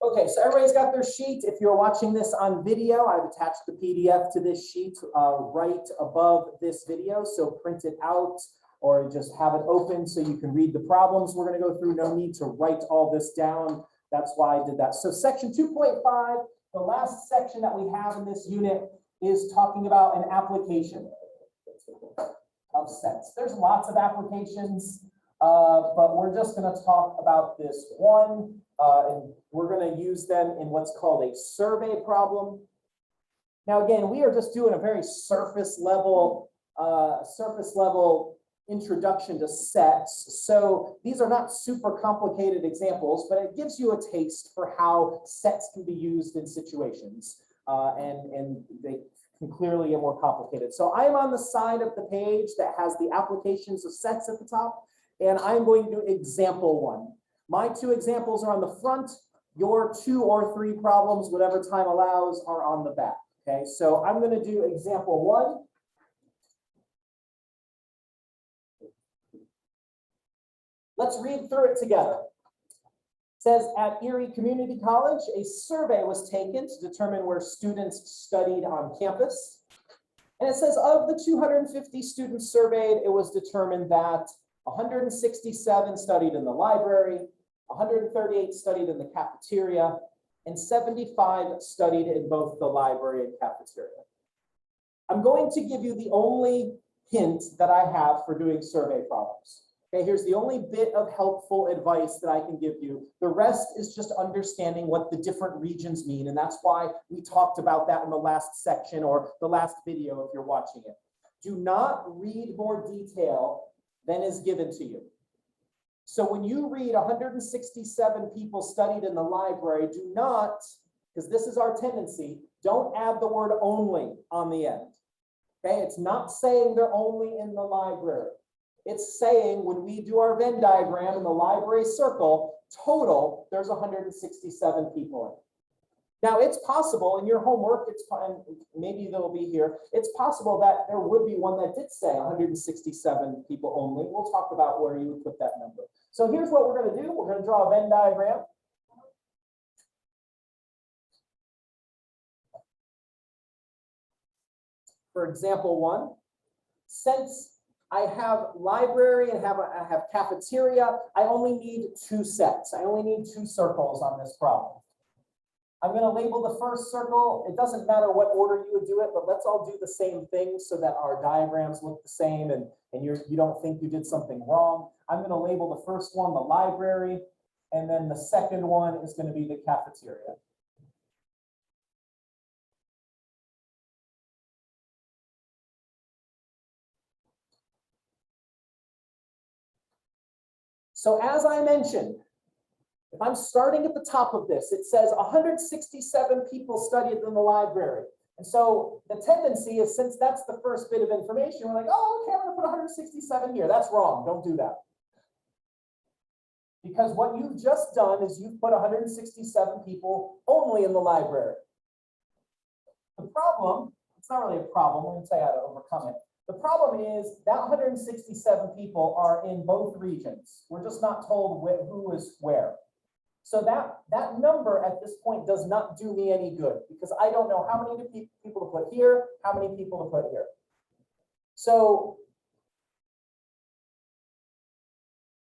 Okay, so everybody's got their sheet. If you're watching this on video, I've attached the PDF to this sheet right above this video. So print it out or just have it open so you can read the problems we're going to go through. No need to write all this down. That's why I did that. So section 2.5, the last section that we have in this unit is talking about an application of sets. There's lots of applications, but we're just going to talk about this one. And we're going to use them in what's called a survey problem. Now, again, we are just doing a very surface level introduction to sets. So these are not super complicated examples, but it gives you a taste for how sets can be used in situations. And they can clearly get more complicated. So I'm on the side of the page that has the applications of sets at the top, and I'm going to do example one. My two examples are on the front. Your 2 or 3 problems, whatever time allows, are on the back. Okay, so I'm going to do example 1. Let's read through it together. It says, at Erie Community College, a survey was taken to determine where students studied on campus. And it says, of the 250 students surveyed, it was determined that 167 studied in the library, 138 studied in the cafeteria, and 75 studied in both the library and cafeteria. I'm going to give you the only hint that I have for doing survey problems. Okay, here's the only bit of helpful advice that I can give you. The rest is just understanding what the different regions mean, and that's why we talked about that in the last section or the last video if you're watching it. Do not read more detail than is given to you. So when you read 167 people studied in the library, do not, because this is our tendency, don't add the word only on the end. Okay, it's not saying they're only in the library. It's saying when we do our Venn diagram in the library circle, total, there's 167 people in it. Now, it's possible in your homework, it's fine, maybe they'll be here. It's possible that there would be one that did say 167 people only. We'll talk about where you would put that number. So here's what we're going to do. We're going to draw a Venn diagram. For example 1, since I have library and I have cafeteria, I only need 2 sets. I only need 2 circles on this problem. I'm going to label the first circle. It doesn't matter what order you would do it, but let's all do the same thing so that our diagrams look the same and you don't think you did something wrong. I'm going to label the first one the library, and then the second one is going to be the cafeteria. So as I mentioned, if I'm starting at the top of this, it says 167 people studied in the library. And so the tendency is, since that's the first bit of information, we're like, oh, okay, I'm going to put 167 here. That's wrong. Don't do that. Because what you've just done is you've put 167 people only in the library. The problem, it's not really a problem. Let me tell you how to overcome it. The problem is that 167 people are in both regions. We're just not told who is where. So that number at this point does not do me any good because I don't know how many people to put here, how many people to put here. So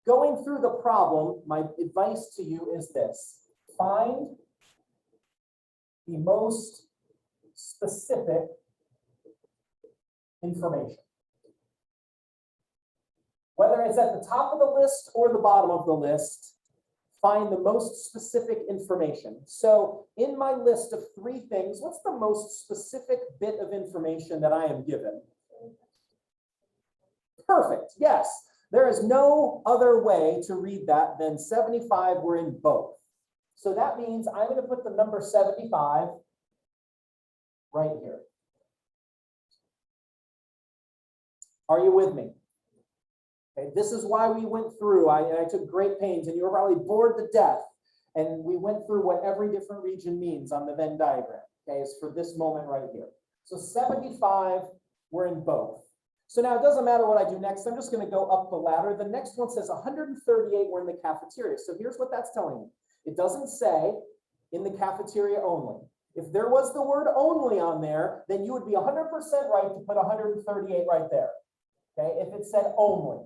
going through the problem, my advice to you is this: find the most specific information. Whether it's at the top of the list or the bottom of the list, find the most specific information. So in my list of 3 things, what's the most specific bit of information that I am given? Perfect, yes. There is no other way to read that than 75 were in both. So that means I'm going to put the number 75 right here. Are you with me? Okay, this is why we went through, I took great pains, and you were probably bored to death, and we went through what every different region means on the Venn diagram, okay, is for this moment right here. So 75 were in both. So now it doesn't matter what I do next, I'm just going to go up the ladder. The next one says 138 were in the cafeteria. So here's what that's telling me. It doesn't say in the cafeteria only. If there was the word only on there, then you would be 100% right to put 138 right there, okay, if it said only.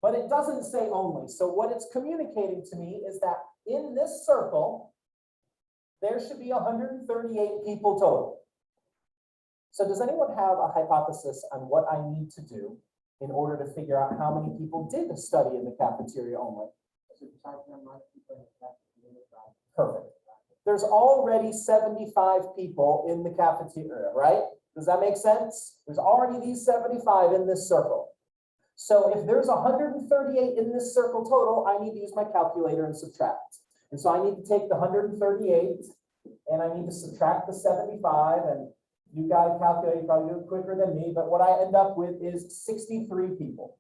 But it doesn't say only. So what it's communicating to me is that in this circle, there should be 138 people total. So does anyone have a hypothesis on what I need to do in order to figure out how many people did study in the cafeteria only? Perfect. There's already 75 people in the cafeteria, right? Does that make sense? There's already these 75 in this circle. So if there's 138 in this circle total, I need to use my calculator and subtract. And so I need to take the 138 and I need to subtract the 75, and you guys calculate, you probably do it quicker than me, but what I end up with is 63 people.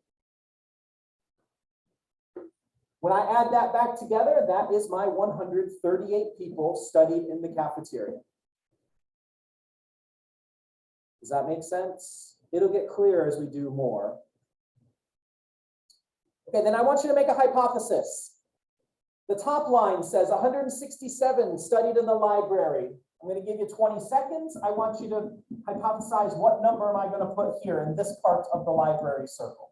When I add that back together, that is my 138 people studied in the cafeteria. Does that make sense? It'll get clearer as we do more. Okay, then I want you to make a hypothesis. The top line says 167 studied in the library. I'm going to give you 20 seconds. I want you to hypothesize what number am I going to put here in this part of the library circle.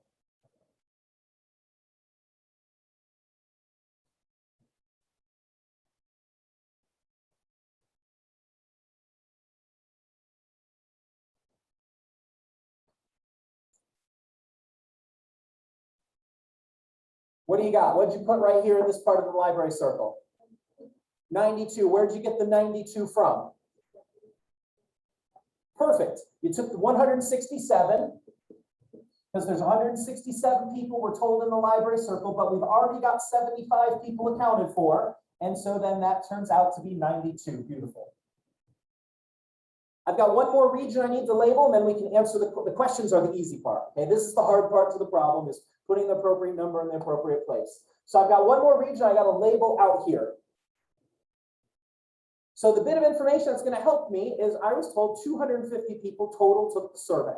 What do you got? What did you put right here in this part of the library circle? 92. Where did you get the 92 from? Perfect. You took the 167, because there's 167 people we're told in the library circle, but we've already got 75 people accounted for. And so then that turns out to be 92. Beautiful. I've got one more region I need to label, and then we can answer the questions are the easy part. Okay, this is the hard part to the problem, is putting the appropriate number in the appropriate place. So I've got one more region I got to label out here. So the bit of information that's going to help me is I was told 250 people total took the survey.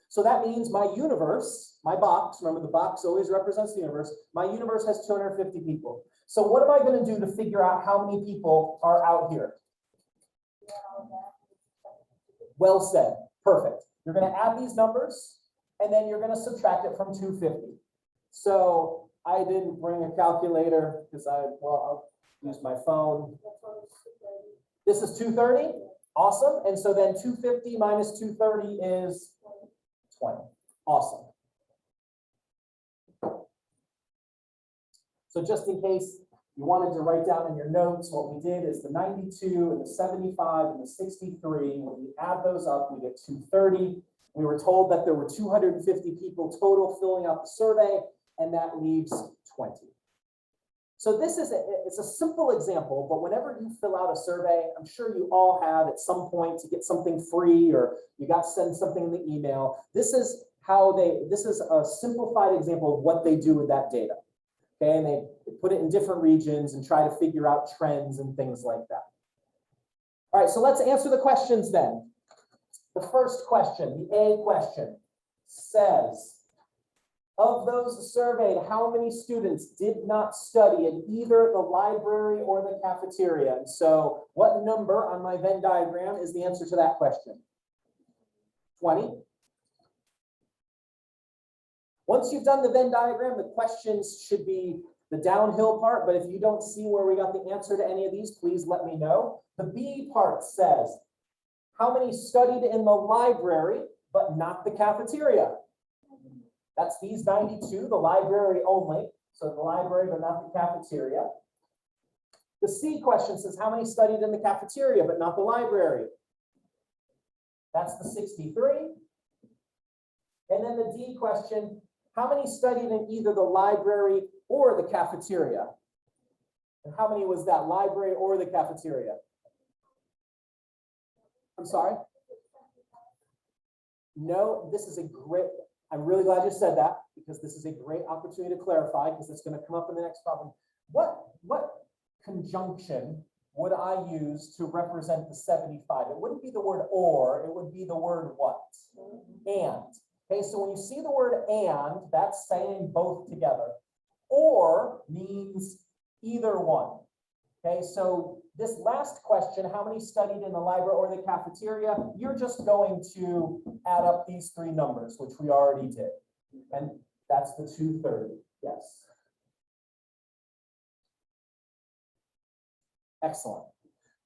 So that means my universe, my box, remember the box always represents the universe, my universe has 250 people. So what am I going to do to figure out how many people are out here? Well said. Perfect. You're going to add these numbers, and then you're going to subtract it from 250. So I didn't bring a calculator because I'll use my phone. This is 230. Awesome. And so then 250 minus 230 is 20. Awesome. So just in case you wanted to write down in your notes, what we did is the 92 and the 75 and the 63, when we add those up, we get 230. We were told that there were 250 people total filling out the survey, and that leaves 20. So this is it's a simple example, but whenever you fill out a survey, I'm sure you all have at some point to get something free, or you got to send something in the email. This is a simplified example of what they do with that data. Okay, and they put it in different regions and try to figure out trends and things like that. All right, so let's answer the questions then. The first question, the A question, says, of those surveyed, how many students did not study in either the library or the cafeteria? And so what number on my Venn diagram is the answer to that question? 20. Once you've done the Venn diagram, the questions should be the downhill part, but if you don't see where we got the answer to any of these, please let me know. The B part says, how many studied in the library, but not the cafeteria? That's these 92, the library only. So the library, but not the cafeteria. The C question says, how many studied in the cafeteria, but not the library? That's the 63. And then the D question, how many studied in either the library or the cafeteria? And how many was that, library or the cafeteria? I'm sorry? No, this is a great, I'm really glad you said that, because this is a great opportunity to clarify, because it's going to come up in the next problem. What conjunction would I use to represent the 75? It wouldn't be the word or, it would be the word what? And. Okay, so when you see the word and, that's saying both together. Or means either one. Okay, so this last question, how many studied in the library or the cafeteria? You're just going to add up these three numbers, which we already did. And that's the 230, yes. Excellent.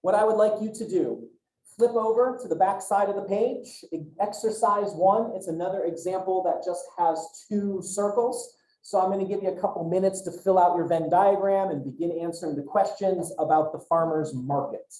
What I would like you to do, flip over to the back side of the page, exercise 1. It's another example that just has 2 circles. So I'm going to give you a couple minutes to fill out your Venn diagram and begin answering the questions about the farmer's market.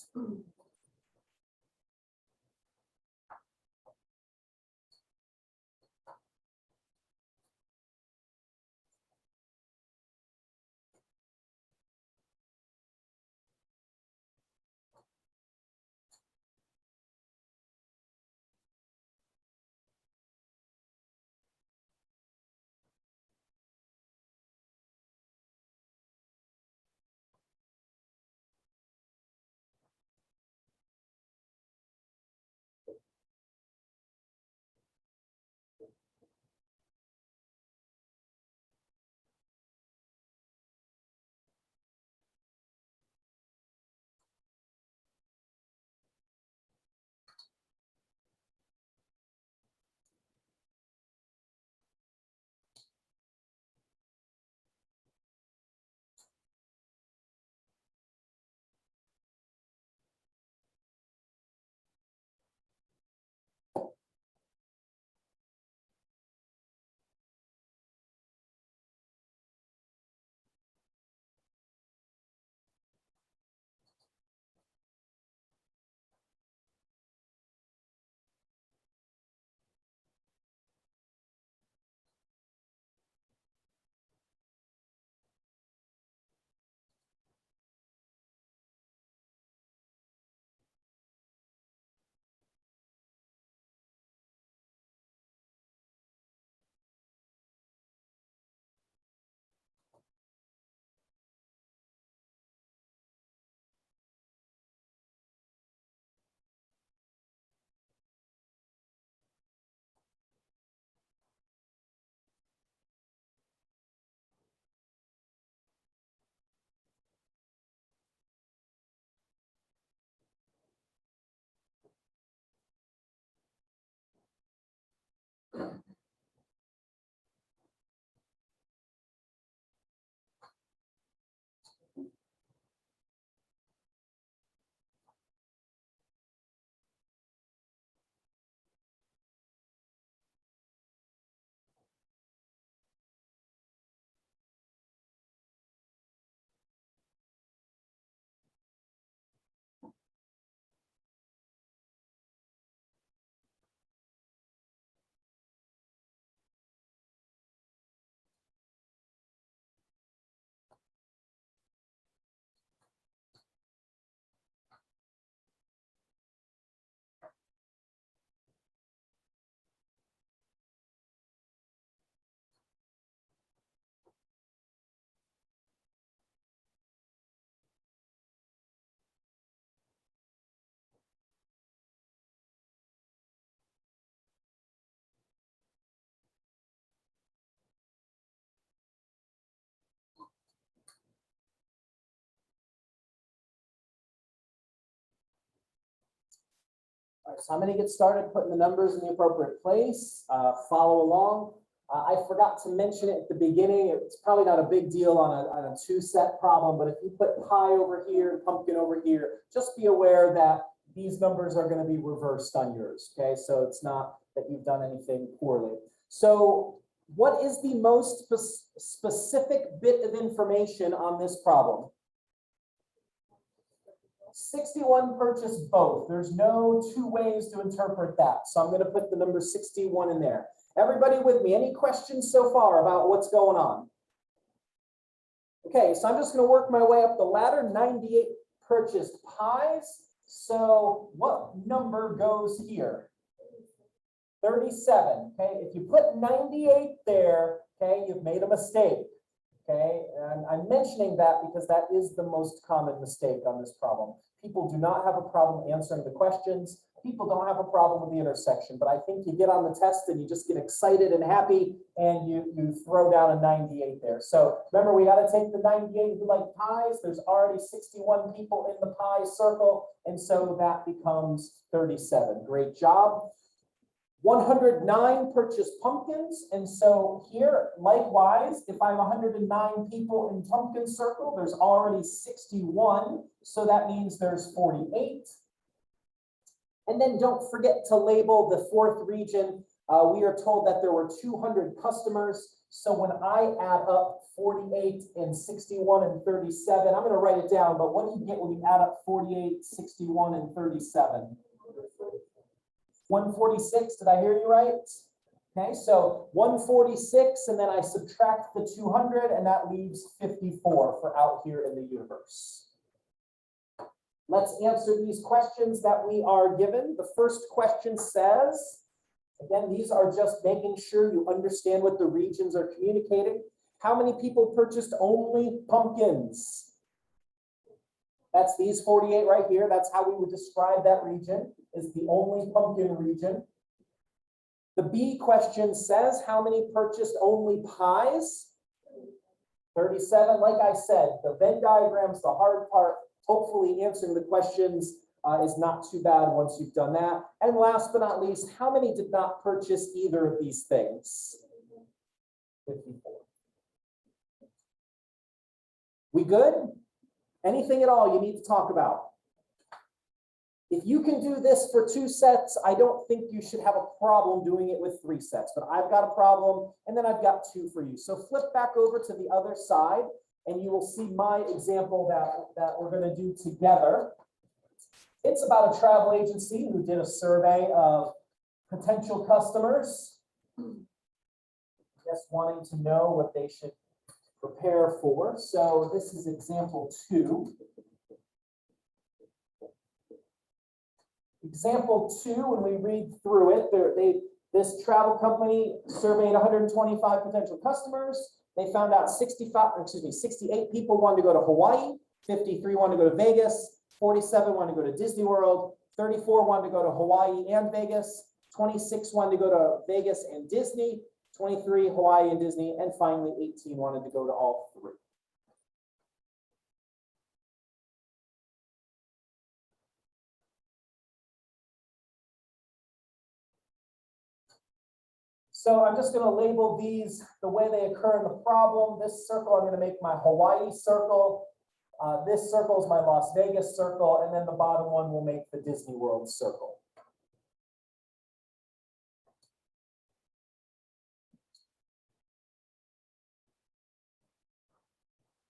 All right, so I'm going to get started putting the numbers in the appropriate place. Follow along. I forgot to mention it at the beginning. It's probably not a big deal on a 2-set problem, but if you put pie over here and pumpkin over here, just be aware that these numbers are going to be reversed on yours. Okay, so it's not that you've done anything poorly. So what is the most specific bit of information on this problem? 61 purchased both. There's no 2 ways to interpret that. So I'm going to put the number 61 in there. Everybody with me? Any questions so far about what's going on? Okay, so I'm just going to work my way up the ladder. 98 purchased pies. So what number goes here? 37. Okay, if you put 98 there, okay, you've made a mistake. Okay, and I'm mentioning that because that is the most common mistake on this problem. People do not have a problem answering the questions. People don't have a problem with the intersection, but I think you get on the test and you just get excited and happy and you throw down a 98 there. So remember, we got to take the 98 who like pies. There's already 61 people in the pie circle, and so that becomes 37. Great job. 109 purchased pumpkins, and so here, likewise, if I have 109 people in pumpkin circle, there's already 61, so that means there's 48. And then don't forget to label the fourth region. We are told that there were 200 customers, so when I add up 48 and 61 and 37, I'm going to write it down, but what do you get when you add up 48, 61, and 37? 146, did I hear you right? Okay, so 146, and then I subtract the 200, and that leaves 54 for out here in the universe. Let's answer these questions that we are given. The first question says, again, these are just making sure you understand what the regions are communicating. How many people purchased only pumpkins? That's these 48 right here. That's how we would describe that region, is the only pumpkin region. The B question says, how many purchased only pies? 37. Like I said, the Venn diagram's the hard part. Hopefully answering the questions is not too bad once you've done that. And last but not least, how many did not purchase either of these things? 54. We good? Anything at all you need to talk about? If you can do this for 2 sets, I don't think you should have a problem doing it with 3 sets, but I've got a problem, and then I've got 2 for you. So flip back over to the other side, and you will see my example that we're going to do together. It's about a travel agency who did a survey of potential customers, just wanting to know what they should prepare for. So this is example 2. Example 2, when we read through it, this travel company surveyed 125 potential customers. They found out 68 people wanted to go to Hawaii, 53 wanted to go to Vegas, 47 wanted to go to Disney World, 34 wanted to go to Hawaii and Vegas, 26 wanted to go to Vegas and Disney, 23 Hawaii and Disney, and finally 18 wanted to go to all 3. So I'm just going to label these the way they occur in the problem. This circle, I'm going to make my Hawaii circle. This circle is my Las Vegas circle, and then the bottom one will make the Disney World circle.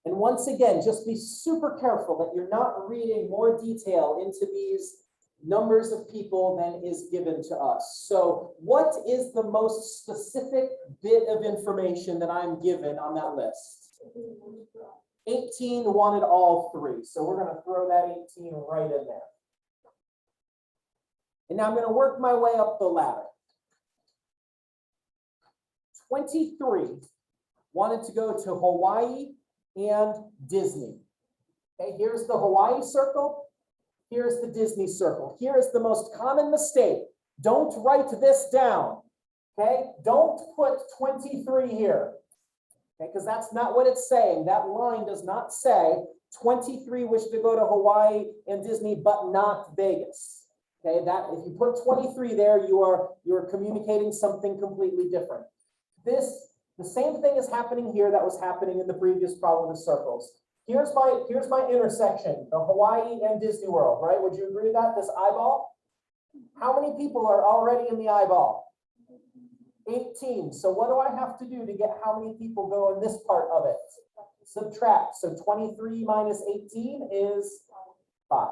And once again, just be super careful that you're not reading more detail into these numbers of people than is given to us. So what is the most specific bit of information that I'm given on that list? 18 wanted all 3. So we're going to throw that 18 right in there. And now I'm going to work my way up the ladder. 23 wanted to go to Hawaii and Disney. Okay, here's the Hawaii circle. Here's the Disney circle. Here is the most common mistake. Don't write this down. Okay, don't put 23 here. Okay, because that's not what it's saying. That line does not say 23 wish to go to Hawaii and Disney, but not Vegas. Okay, that if you put 23 there, you're communicating something completely different. The same thing is happening here that was happening in the previous problem with circles. Here's my intersection, the Hawaii and Disney World, right? Would you agree with that? This eyeball? How many people are already in the eyeball? 18. So what do I have to do to get how many people go in this part of it? Subtract. So 23 minus 18 is 5.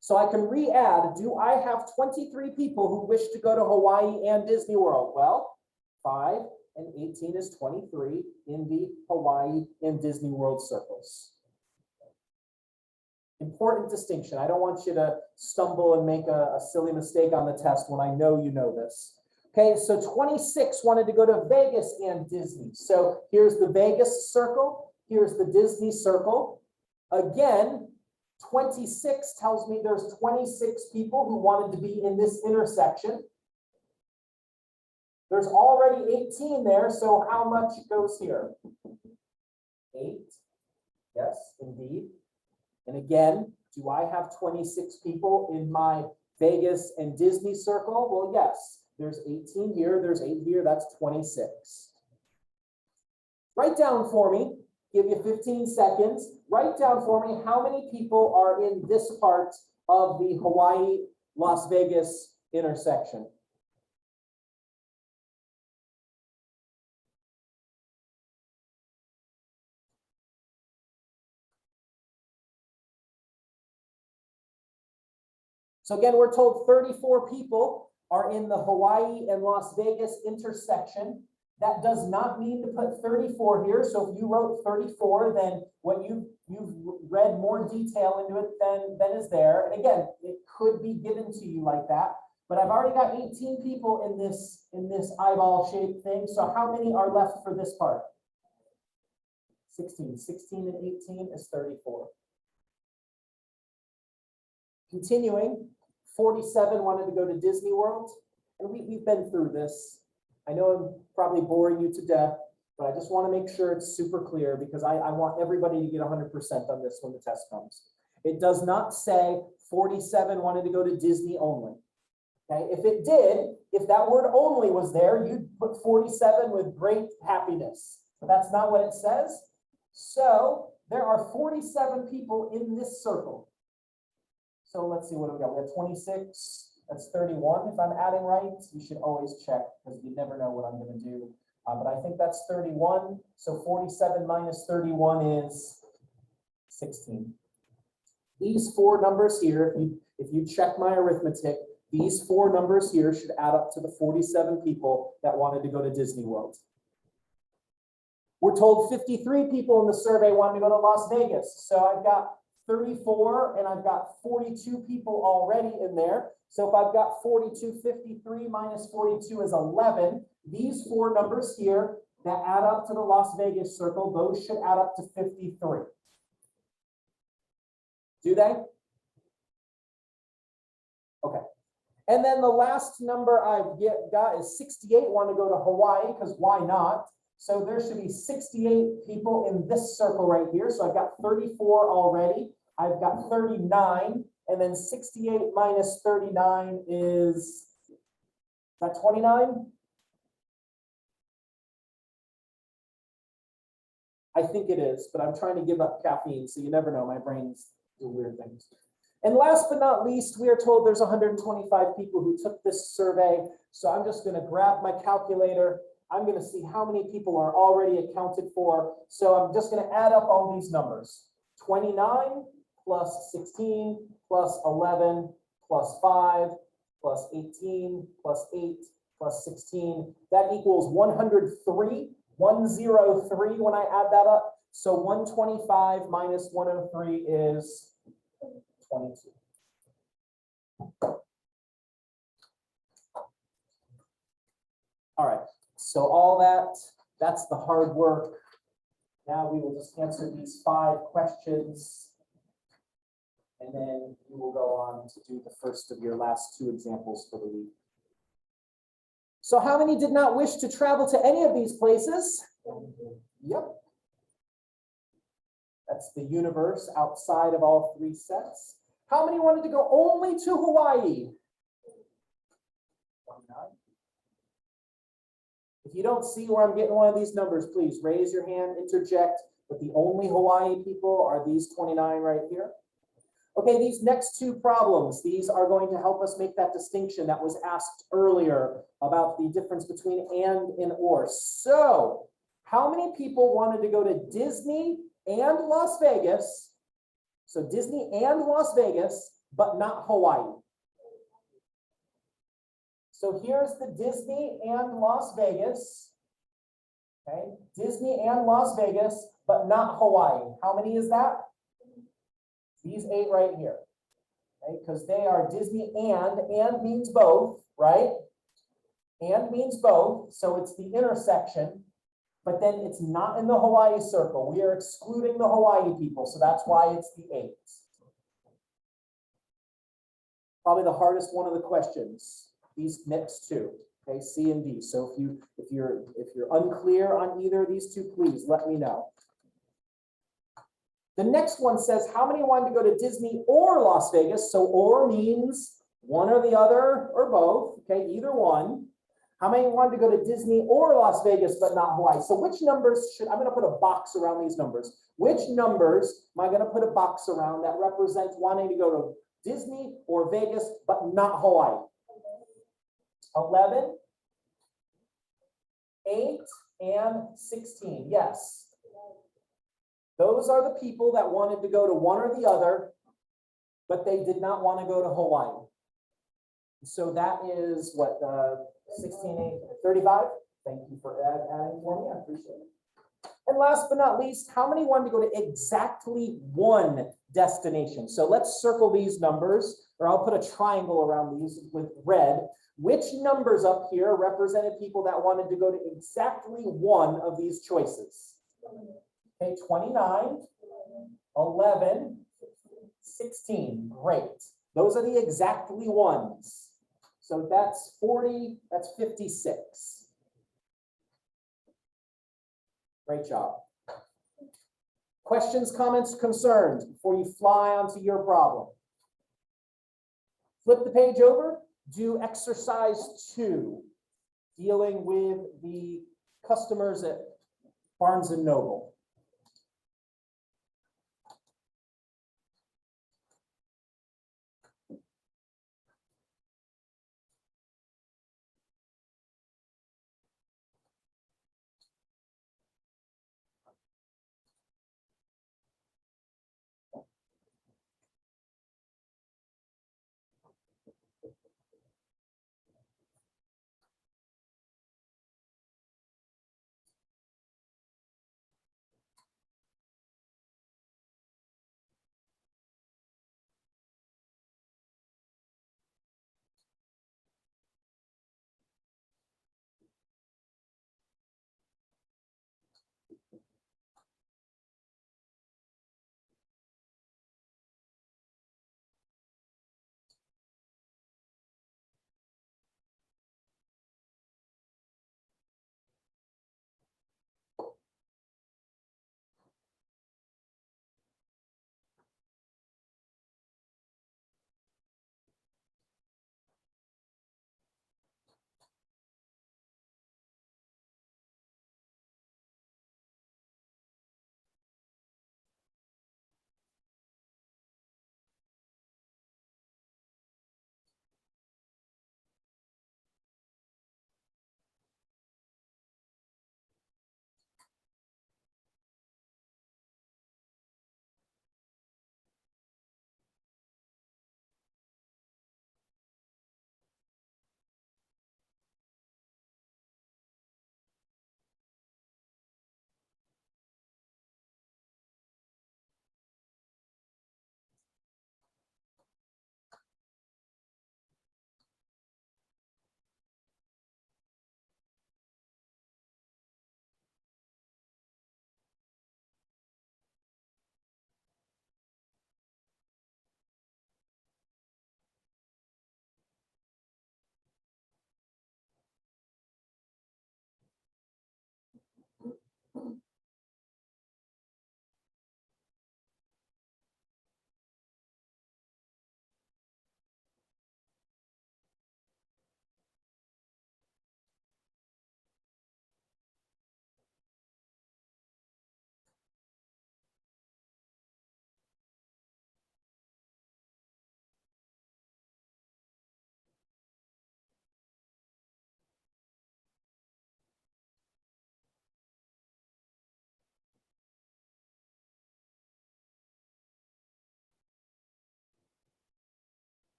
So I can re-add, do I have 23 people who wish to go to Hawaii and Disney World? Well, 5 and 18 is 23 in the Hawaii and Disney World circles. Important distinction. I don't want you to stumble and make a silly mistake on the test when I know you know this. Okay, so 26 wanted to go to Vegas and Disney. So here's the Vegas circle. Here's the Disney circle. Again, 26 tells me there's 26 people who wanted to be in this intersection. There's already 18 there, so how much goes here? 8. Yes, indeed. And again, do I have 26 people in my Vegas and Disney circle? Well, yes. There's 18 here, there's 8 here, that's 26. Write down for me, give you 15 seconds. Write down for me how many people are in this part of the Hawaii-Las Vegas intersection. So again, we're told 34 people are in the Hawaii and Las Vegas intersection. That does not mean to put 34 here. So if you wrote 34, then what you've read more detail into it than is there. And again, it could be given to you like that. But I've already got 18 people in this eyeball shaped thing. So how many are left for this part? 16. 16 and 18 is 34. Continuing, 47 wanted to go to Disney World, and we've been through this. I know I'm probably boring you to death, but I just want to make sure it's super clear because I want everybody to get 100% on this when the test comes. It does not say 47 wanted to go to Disney only. Okay, if it did, if that word only was there, you'd put 47 with great happiness. But that's not what it says. So there are 47 people in this circle. So let's see what we got. We have 26. That's 31. If I'm adding right, you should always check because you never know what I'm going to do. But I think that's 31. So 47 minus 31 is 16. These 4 numbers here, if you check my arithmetic, these 4 numbers here should add up to the 47 people that wanted to go to Disney World. We're told 53 people in the survey wanted to go to Las Vegas. So I've got 34 and I've got 42 people already in there. So if I've got 42, 53 minus 42 is 11. These 4 numbers here that add up to the Las Vegas circle, those should add up to 53. Do they? Okay. And then the last number I've got is 68 want to go to Hawaii because why not? So there should be 68 people in this circle right here. So I've got 34 already. I've got 39. And then 68 minus 39 is that 29? I think it is, but I'm trying to give up caffeine, so you never know. My brain's doing weird things. And last but not least, we are told there's 125 people who took this survey. So I'm just going to grab my calculator. I'm going to see how many people are already accounted for. So I'm just going to add up all these numbers. 29 plus 16 plus 11 plus 5 plus 18 plus 8 plus 16. That equals 103. 103 when I add that up. So 125 minus 103 is 22. All right, so all that's the hard work. Now we will just answer these 5 questions, and then you will go on to do the first of your last 2 examples for the week. So how many did not wish to travel to any of these places? Yep. That's the universe outside of all 3 sets. How many wanted to go only to Hawaii? 29. If you don't see where I'm getting one of these numbers, please raise your hand, interject. But the only Hawaii people are these 29 right here. Okay, these next 2 problems, these are going to help us make that distinction that was asked earlier about the difference between and or. So, how many people wanted to go to Disney and Las Vegas? So Disney and Las Vegas, but not Hawaii. So here's the Disney and Las Vegas. Okay, Disney and Las Vegas, but not Hawaii. How many is that? These 8 right here, okay? Because they are Disney and means both, right? And means both, so it's the intersection, but then it's not in the Hawaii circle. We are excluding the Hawaii people, so that's why it's the 8. Probably the hardest one of the questions, these next two, okay, C and D. So if you're unclear on either of these two, please let me know. The next one says, how many wanted to go to Disney or Las Vegas? So or means one or the other or both, okay, either one. How many wanted to go to Disney or Las Vegas, but not Hawaii? So which numbers I'm going to put a box around these numbers. Which numbers am I going to put a box around that represents wanting to go to Disney or Vegas, but not Hawaii? 11, 8, and 16. Yes. Those are the people that wanted to go to one or the other, but they did not want to go to Hawaii. So that is what, 16, 8, 35. Thank you for adding for me. I appreciate it. And last but not least, how many wanted to go to exactly one destination? So let's circle these numbers, or I'll put a triangle around these with red. Which numbers up here represented people that wanted to go to exactly one of these choices? Okay, 29, 11, 16. Great. Those are the exactly ones. So that's 40, that's 56. Great job. Questions, comments, concerns before you fly onto your problem? Flip the page over, do exercise 2, dealing with the customers at Barnes & Noble.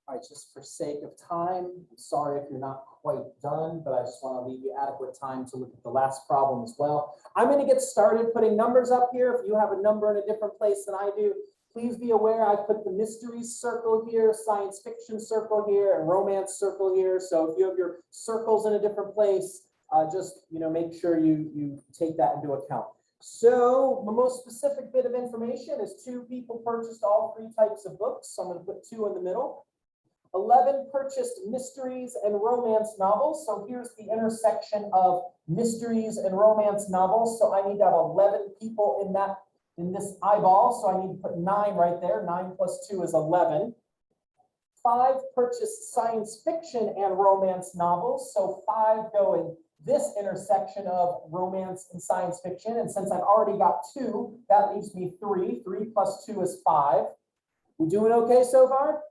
All right, just for sake of time, I'm sorry if you're not quite done, but I just want to leave you adequate time to look at the last problem as well. I'm going to get started putting numbers up here. If you have a number in a different place than I do, please be aware I put the mysteries circle here, science fiction circle here, and romance circle here. So if you have your circles in a different place, just make sure you take that into account. So the most specific bit of information is 2 people purchased all 3 types of books. So I'm going to put 2 in the middle. 11 purchased mysteries and romance novels. So here's the intersection of mysteries and romance novels. So I need to have 11 people in this eyeball. So I need to put 9 right there. 9 plus 2 is 11. 5 purchased science fiction and romance novels. So 5 go in this intersection of romance and science fiction. And since I've already got 2, that leaves me 3. 3 plus 2 is 5. We doing okay so far?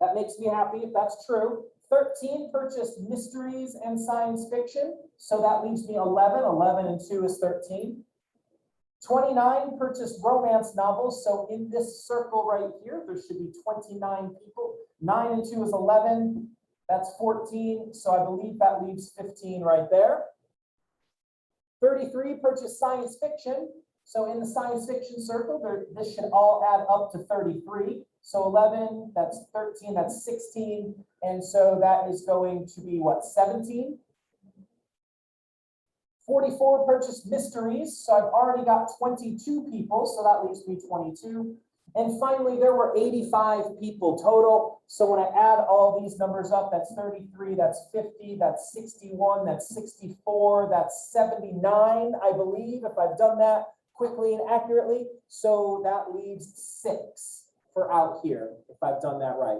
That makes me happy if that's true. 13 purchased mysteries and science fiction. So that leaves me 11. 11 and 2 is 13. 29 purchased romance novels. So in this circle right here, there should be 29 people. 9 and 2 is 11. That's 14. So I believe that leaves 15 right there. 33 purchased science fiction. So in the science fiction circle, this should all add up to 33. So 11, that's 13, that's 16. And so that is going to be what, 17? 44 purchased mysteries. So I've already got 22 people. So that leaves me 22. And finally, there were 85 people total. So when I add all these numbers up, that's 33, that's 50, that's 61, that's 64, that's 79, I believe, if I've done that quickly and accurately. So that leaves 6 for out here, if I've done that right.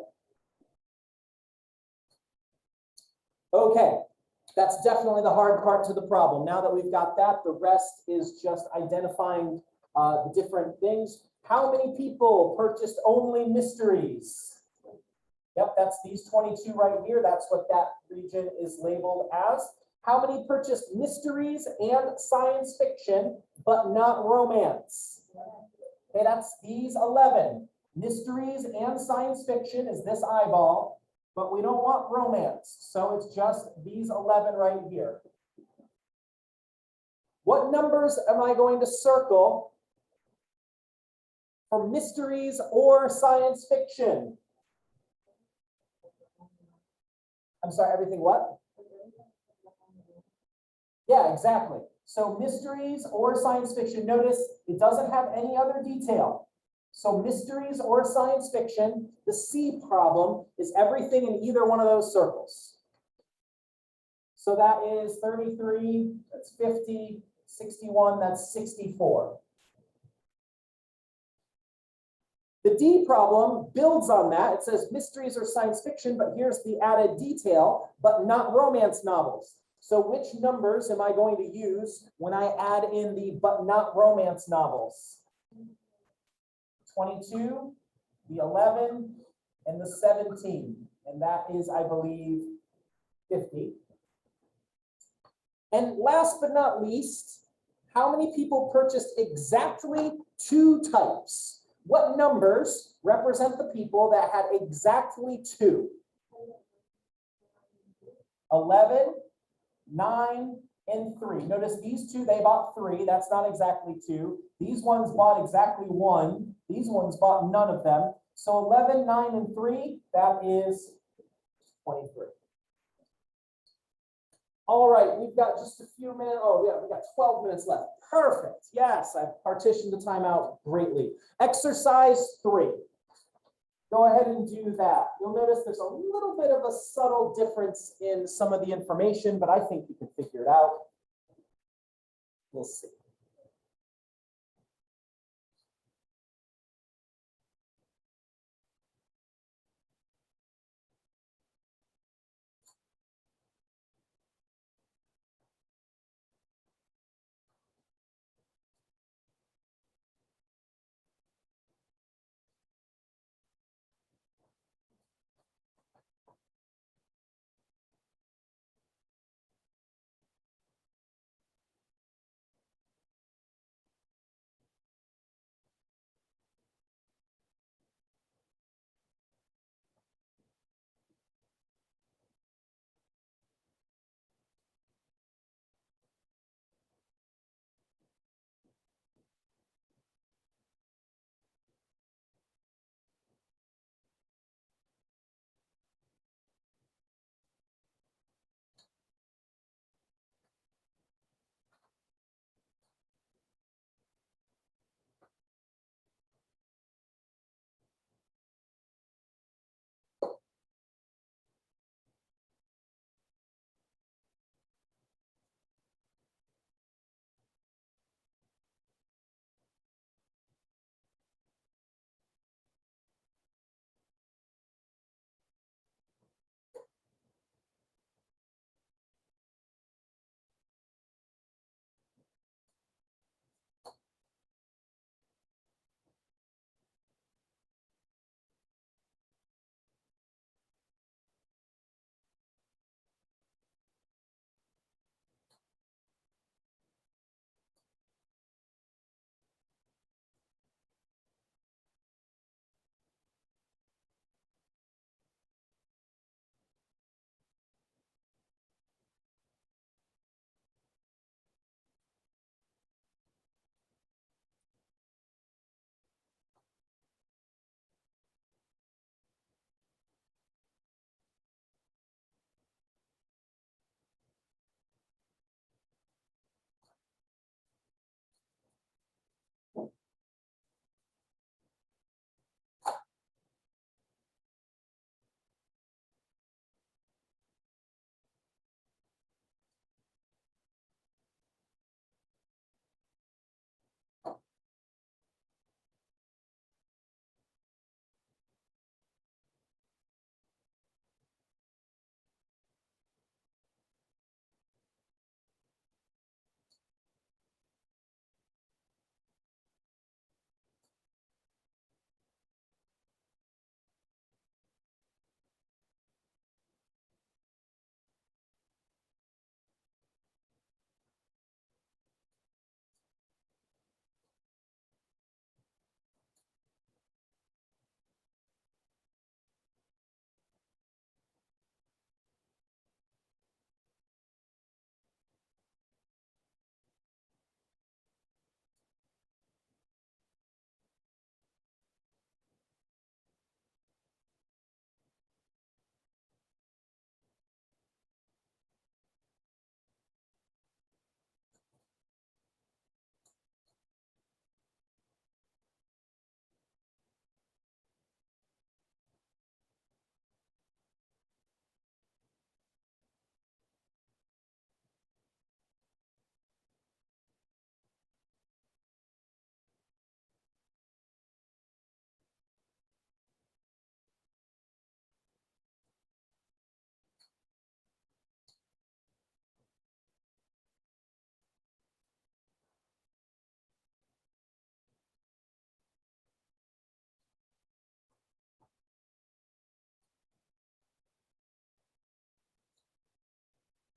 Okay, that's definitely the hard part to the problem. Now that we've got that, the rest is just identifying the different things. How many people purchased only mysteries? Yep, that's these 22 right here. That's what that region is labeled as. How many purchased mysteries and science fiction, but not romance? Okay, that's these 11. Mysteries and science fiction is this eyeball, but we don't want romance. So it's just these 11 right here. What numbers am I going to circle for mysteries or science fiction? I'm sorry, everything what? Yeah, exactly. So mysteries or science fiction, notice it doesn't have any other detail. So mysteries or science fiction, the C problem is everything in either one of those circles. So that is 33, that's 50, 61, that's 64. The D problem builds on that. It says mysteries or science fiction, but here's the added detail, but not romance novels. So which numbers am I going to use when I add in the but not romance novels? 22, the 11, and the 17. And that is, I believe, 50. And last but not least, how many people purchased exactly 2 types? What numbers represent the people that had exactly 2? 11, 9, and 3. Notice these 2, they bought 3. That's not exactly 2. These ones bought exactly 1. These ones bought none of them. So 11, 9, and 3, that is 23. All right, we've got just a few minutes. Oh, yeah, we got 12 minutes left. Perfect. Yes, I've partitioned the time out greatly. Exercise 3. Go ahead and do that. You'll notice there's a little bit of a subtle difference in some of the information, but I think you can figure it out. We'll see.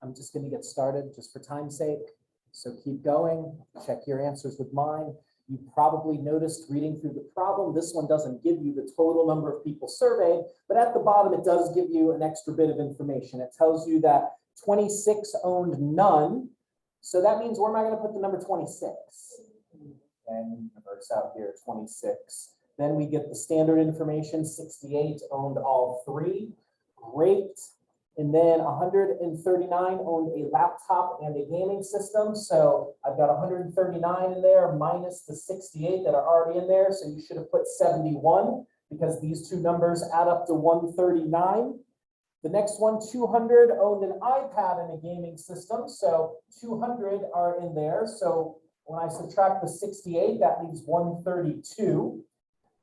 I'm just going to get started just for time's sake. So keep going, check your answers with mine. You probably noticed reading through the problem, this one doesn't give you the total number of people surveyed, but at the bottom, it does give you an extra bit of information. It tells you that 26 owned none. So that means where am I going to put the number 26? And reverse out here, 26. Then we get the standard information, 68 owned all three. Great. And then 139 owned a laptop and a gaming system. So I've got 139 in there minus the 68 that are already in there. So you should have put 71 because these two numbers add up to 139. The next one, 200 owned an iPad and a gaming system. So 200 are in there. So when I subtract the 68, that leaves 132.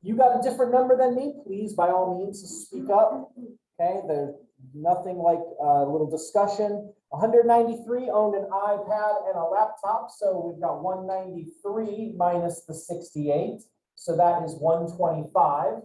You got a different number than me, please, by all means, speak up. Okay, there's nothing like a little discussion. 193 owned an iPad and a laptop. So we've got 193 minus the 68. So that is 125.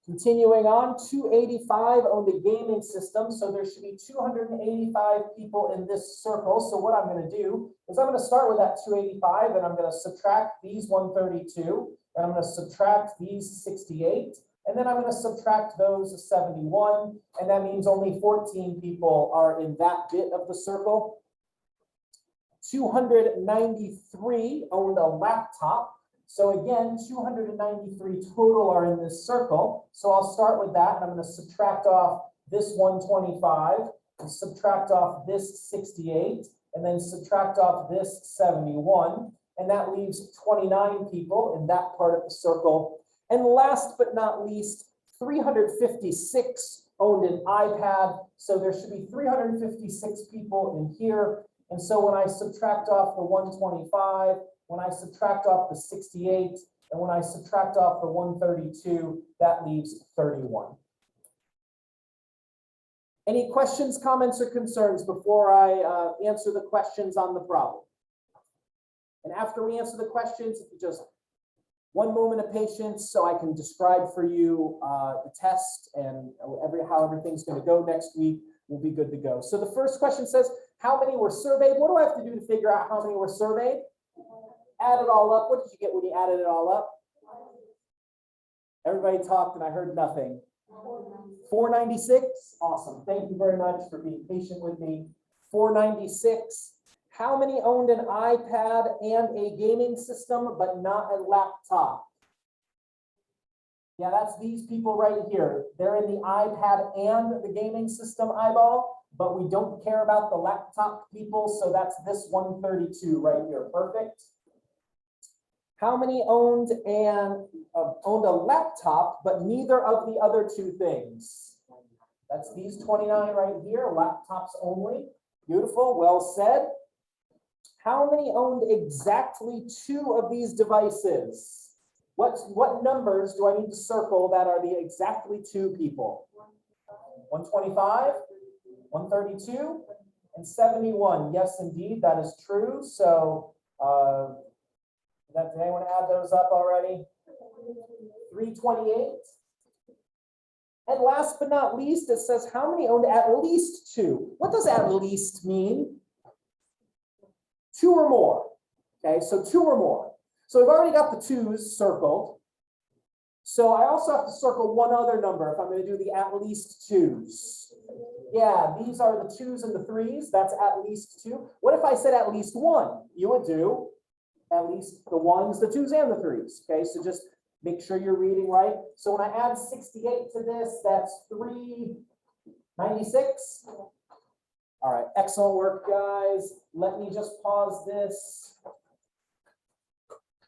Continuing on, 285 owned a gaming system. So there should be 285 people in this circle. So what I'm going to do is I'm going to start with that 285 and I'm going to subtract these 132 and I'm going to subtract these 68. And then I'm going to subtract those 71. And that means only 14 people are in that bit of the circle. 293 owned a laptop. So again, 293 total are in this circle. So I'll start with that and I'm going to subtract off this 125 and subtract off this 68 and then subtract off this 71. And that leaves 29 people in that part of the circle. And last but not least, 356 owned an iPad. So there should be 356 people in here. And so when I subtract off the 125, when I subtract off the 68, and when I subtract off the 132, that leaves 31. Any questions, comments, or concerns before I answer the questions on the problem? And after we answer the questions, if you just one moment of patience so I can describe for you the test and how everything's going to go next week, we'll be good to go. So the first question says, how many were surveyed? What do I have to do to figure out how many were surveyed? Add it all up. What did you get when you added it all up? Everybody talked and I heard nothing. 496. Awesome. Thank you very much for being patient with me. 496. How many owned an iPad and a gaming system, but not a laptop? Yeah, that's these people right here. They're in the iPad and the gaming system eyeball, but we don't care about the laptop people. So that's this 132 right here. Perfect. How many owned a laptop, but neither of the other two things? That's these 29 right here, laptops only. Beautiful, well said. How many owned exactly two of these devices? What numbers do I need to circle that are the exactly two people? 125, 132, and 71. Yes, indeed, that is true. So did anyone add those up already? 328. And last but not least, it says how many owned at least two? What does at least mean? Two or more. Okay, so two or more. So we've already got the twos circled. So I also have to circle one other number if I'm going to do the at least twos. Yeah, these are the twos and the threes. That's at least two. What if I said at least one? You would do at least the ones, the twos, and the threes. Okay, so just make sure you're reading right. So when I add 68 to this, that's 396. All right, excellent work, guys. Let me just pause this.